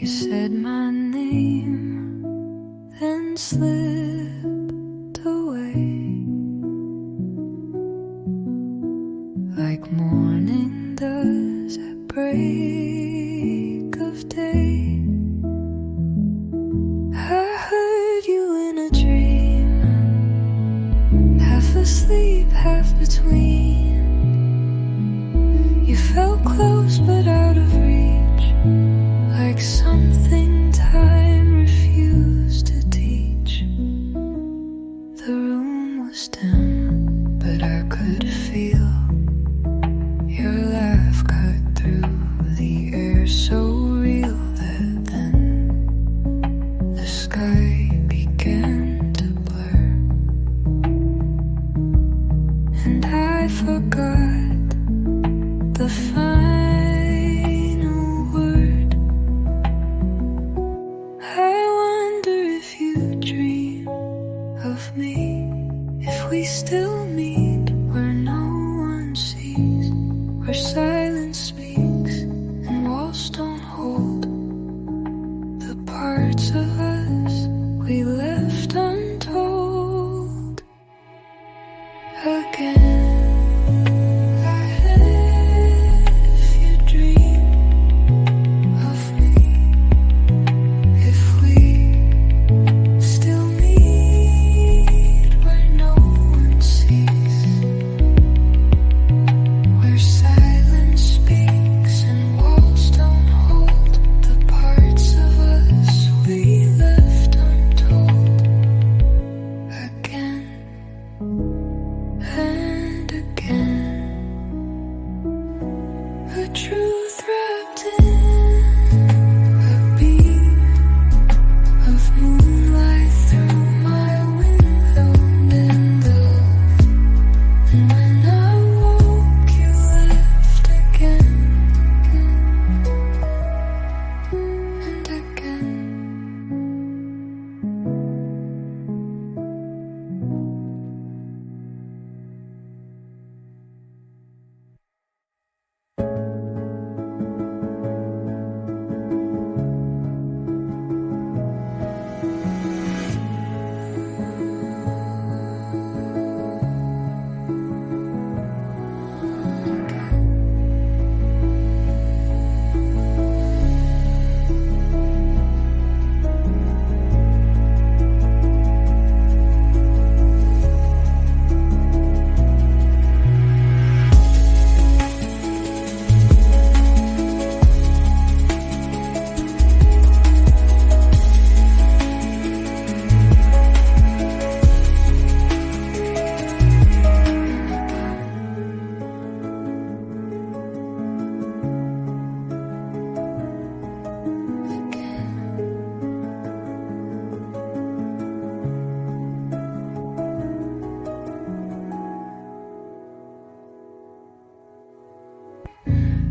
You said my name, then slipped away like morning does at break of day. I heard you in a dream, half asleep, half between. You felt close but out of reach, like something time refused to teach. The room was dim, but I could feel your laugh cut through the air, so real that then the sky began to blur, and I forgot the final word. I wonder if you dream of me, if we still meet where no one sees, where silence speaks and walls don't hold the parts of us we left untold. Again, if you dream of me, if we still meet where no one sees, where silence speaks and walls don't hold the parts of us we left untold. Again and again, a truth wrapped in a beam of moonlight through my window, and when I woke you left again and again.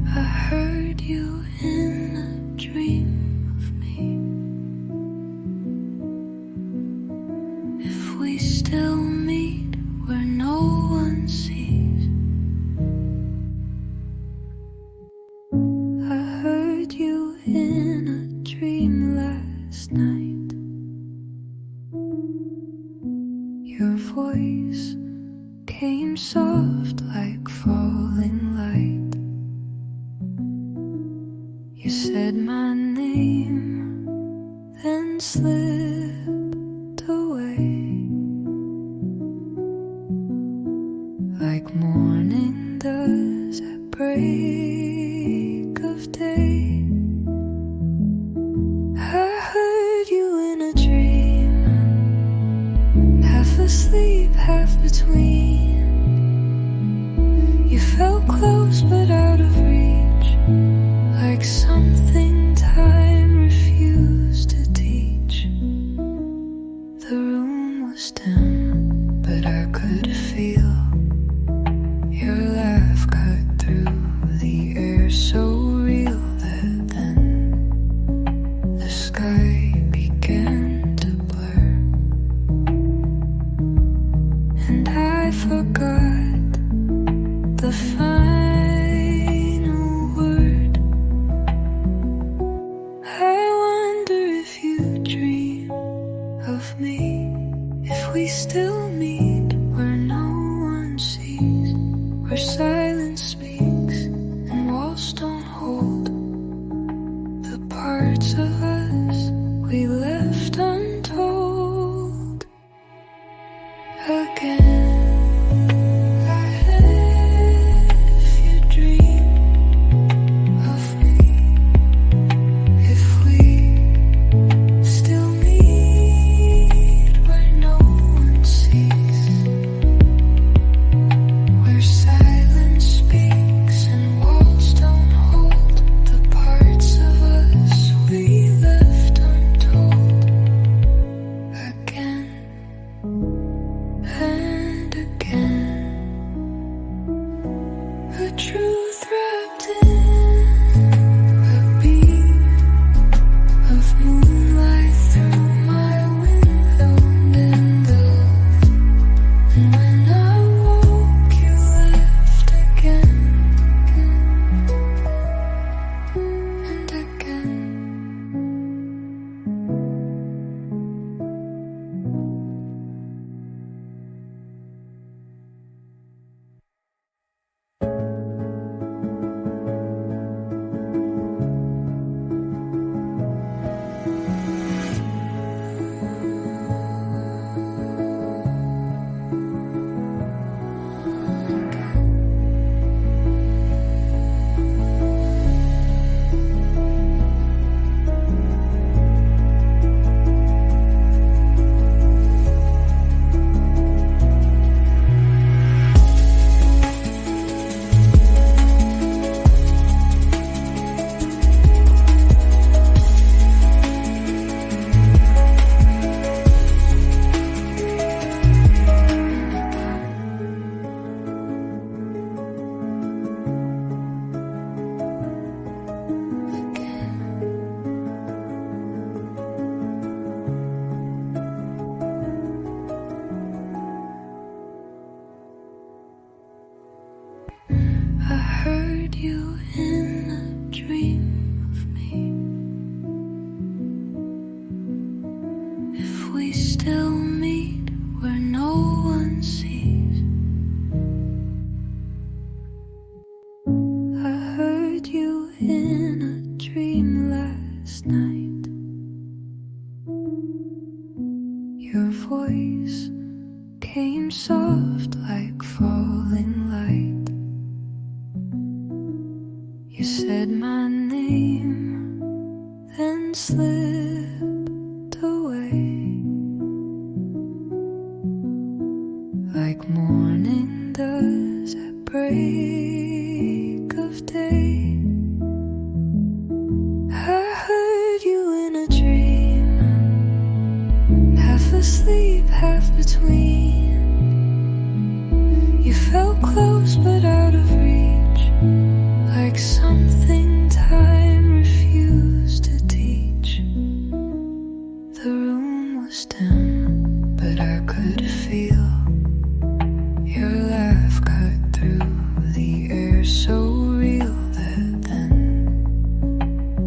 I heard you in a dream of me, if we still meet where no one sees. I heard you in a dream last night, your voice came soft like falling light. You said my name, then slipped away like morning does at break of day. I heard you in a dream, half asleep, half between. You felt close but out of reach, like something time refused to teach. The room was dim, but I could feel your laugh cut through the air, so real that then the sky began to blur, and I forgot the final word. I You said my name, then slipped away like morning does at break of day. I heard you in a dream, half asleep, half between. You felt close but out of reach, like something time refused to teach. The room was dim, but I could feel your laugh cut through the air, so real that then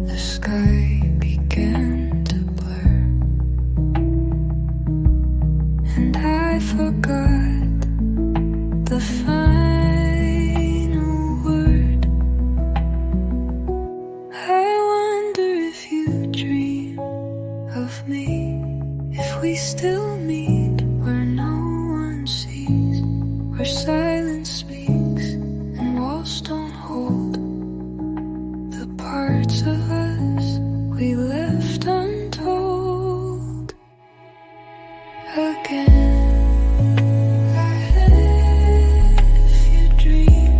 the sky began to blur, and I forgot the final word. I wonder if you dream of me, if we still meet where no one sees, where silence speaks and walls don't hold the parts of us we left untold. Again, if you dream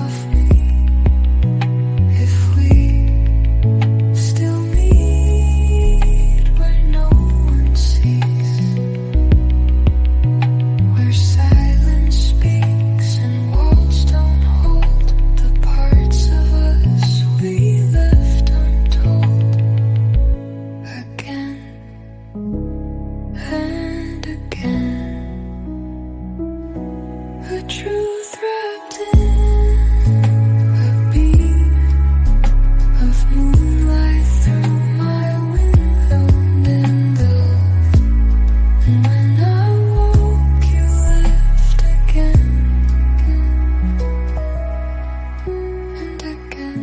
of me, if we still meet where no one sees, where silence speaks and walls don't hold the parts of us we left untold. Again and again, a truth wrapped in a beam of moonlight through my window, and when I woke you left again and again.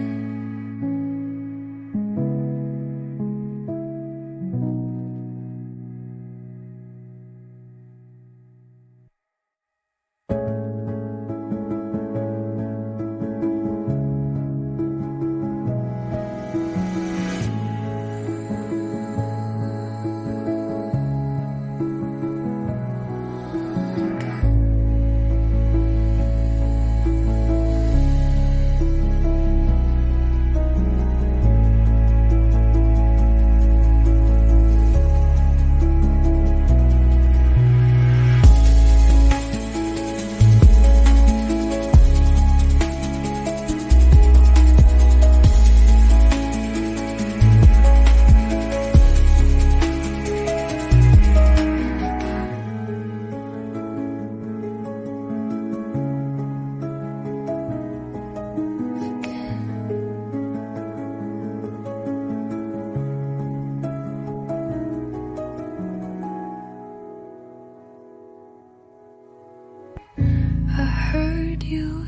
I heard you